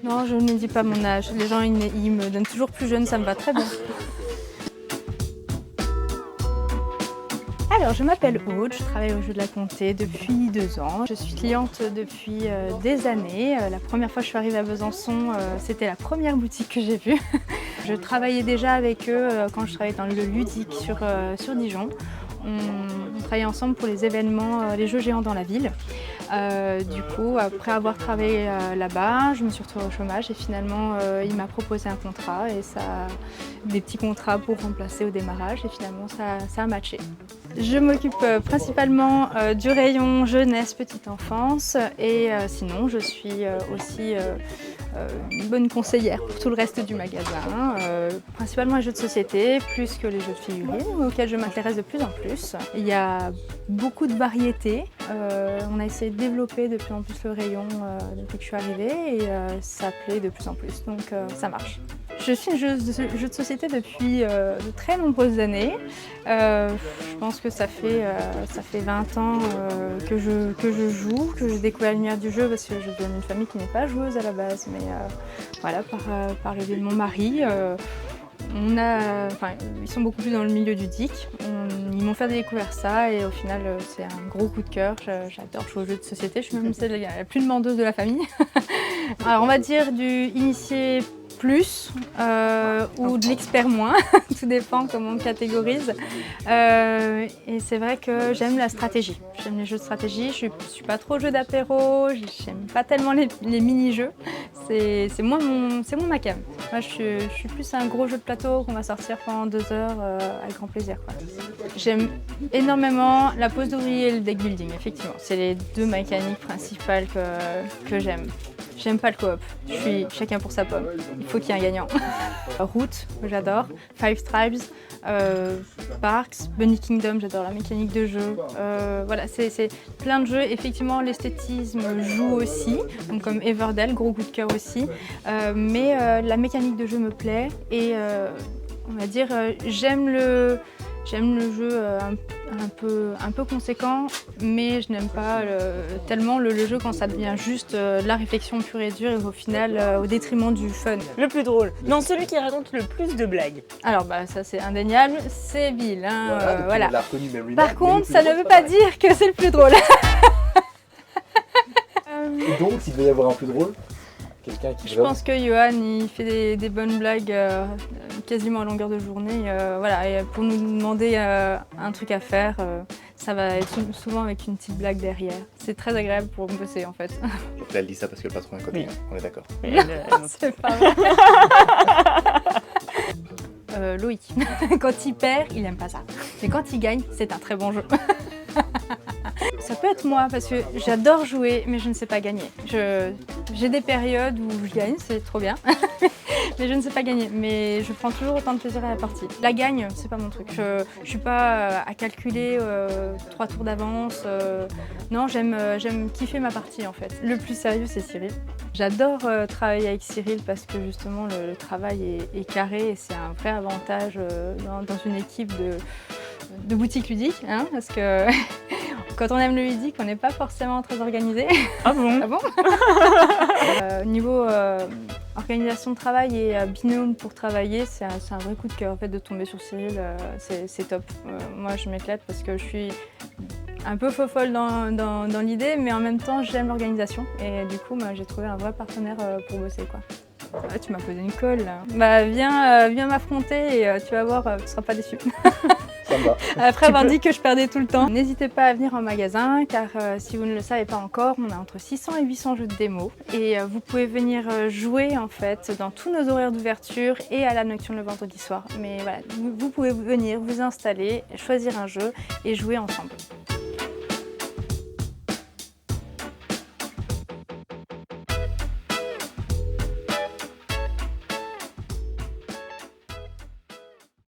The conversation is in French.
Non, je ne dis pas mon âge. Les gens, ils me donnent toujours plus jeune, ça me va très bien. Alors, je m'appelle Aude, je travaille au Jeu de la Comté depuis 2 ans. Je suis cliente depuis des années. La première fois que je suis arrivée à Besançon, c'était la première boutique que j'ai vue. Je travaillais déjà avec eux quand je travaillais dans le ludique sur Dijon. On travaillait ensemble pour les événements, les jeux géants dans la ville. Du coup, après avoir travaillé là-bas, je me suis retrouvée au chômage et finalement, il m'a proposé un contrat et des petits contrats pour remplacer au démarrage et finalement, ça a matché. Je m'occupe principalement du rayon jeunesse, petite enfance et sinon, je suis aussi une bonne conseillère pour tout le reste du magasin, principalement les jeux de société, plus que les jeux de figurines, auxquels je m'intéresse de plus en plus. Il y a beaucoup de variétés. On a essayé de développer de plus en plus le rayon depuis que je suis arrivée et ça plaît de plus en plus, donc ça marche. Je suis une joueuse de jeux de société depuis de très nombreuses années. Je pense que ça fait 20 ans que je joue, que j'ai découvert l'univers du jeu parce que je viens d'une famille qui n'est pas joueuse à la base, mais voilà, par le biais de mon mari. Ils sont beaucoup plus dans le milieu du DIC. Ils m'ont fait découvrir ça et au final c'est un gros coup de cœur. J'adore jouer aux jeux de société, je suis même celle la plus demandeuse de la famille. Alors on va dire du initié plus ou de l'expert moins, tout dépend comment on catégorise. Et c'est vrai que j'aime la stratégie, j'aime les jeux de stratégie, je suis pas trop jeu d'apéro, j'aime pas tellement les mini-jeux, c'est moins ma came. Moi je suis plus un gros jeu de plateau qu'on va sortir pendant 2 heures avec grand plaisir, quoi. J'aime énormément la pose d'ouvrier et le deck building, effectivement, c'est les 2 mécaniques principales que j'aime. J'aime pas le coop, je suis chacun pour sa pomme, il faut qu'il y ait un gagnant. Route, j'adore, Five Tribes, Parks, Bunny Kingdom, j'adore la mécanique de jeu. Voilà, c'est plein de jeux, effectivement l'esthétisme joue aussi, donc comme Everdell, gros coup de cœur aussi, mais la mécanique de jeu me plaît et on va dire j'aime le jeu un peu conséquent, mais je n'aime pas tellement le jeu quand ça devient juste la réflexion pure et dure et au final au détriment du fun. Le plus drôle, non, celui qui raconte le plus de blagues. Alors bah ça c'est indéniable, c'est Bill. Hein, voilà. Par Par contre, ça ne veut pas dire que c'est le plus drôle. Et donc, s'il devait y avoir un plus drôle, quelqu'un qui... Je pense que Johan il fait des bonnes blagues quasiment à longueur de journée. Voilà, et pour nous demander un truc à faire, ça va être souvent avec une petite blague derrière. C'est très agréable pour bosser en fait. Donc là, elle dit ça parce que le patron est coquin, on est d'accord. C'est pas vrai. Loïc, quand il perd, il aime pas ça. Mais quand il gagne, c'est un très bon jeu. Ça peut être moi parce que j'adore jouer mais je ne sais pas gagner. J'ai des périodes où je gagne, c'est trop bien, mais je ne sais pas gagner. Mais je prends toujours autant de plaisir à la partie. La gagne, c'est pas mon truc. Je suis pas à calculer 3 tours d'avance. Non, j'aime kiffer ma partie en fait. Le plus sérieux, c'est Cyril. J'adore travailler avec Cyril parce que justement le travail est carré et c'est un vrai avantage dans une équipe de boutique ludique, hein, parce que quand on aime le ludique, on n'est pas forcément très organisé. Ah bon? Ah bon? Niveau organisation de travail et binôme pour travailler, c'est un vrai coup de cœur. En fait, de tomber sur Cyril, c'est top. Moi, je m'éclate parce que je suis un peu fofolle dans l'idée, mais en même temps, j'aime l'organisation. Et du coup, j'ai trouvé un vrai partenaire pour bosser, quoi. Ah, tu m'as posé une colle là. Bah viens m'affronter et tu vas voir, tu seras pas déçu. Ça me va. Après avoir dit que je perdais tout le temps. N'hésitez pas à venir en magasin car si vous ne le savez pas encore, on a entre 600 et 800 jeux de démo. Et vous pouvez venir jouer en fait dans tous nos horaires d'ouverture et à la nocturne le vendredi soir. Mais voilà, vous pouvez venir, vous installer, choisir un jeu et jouer ensemble.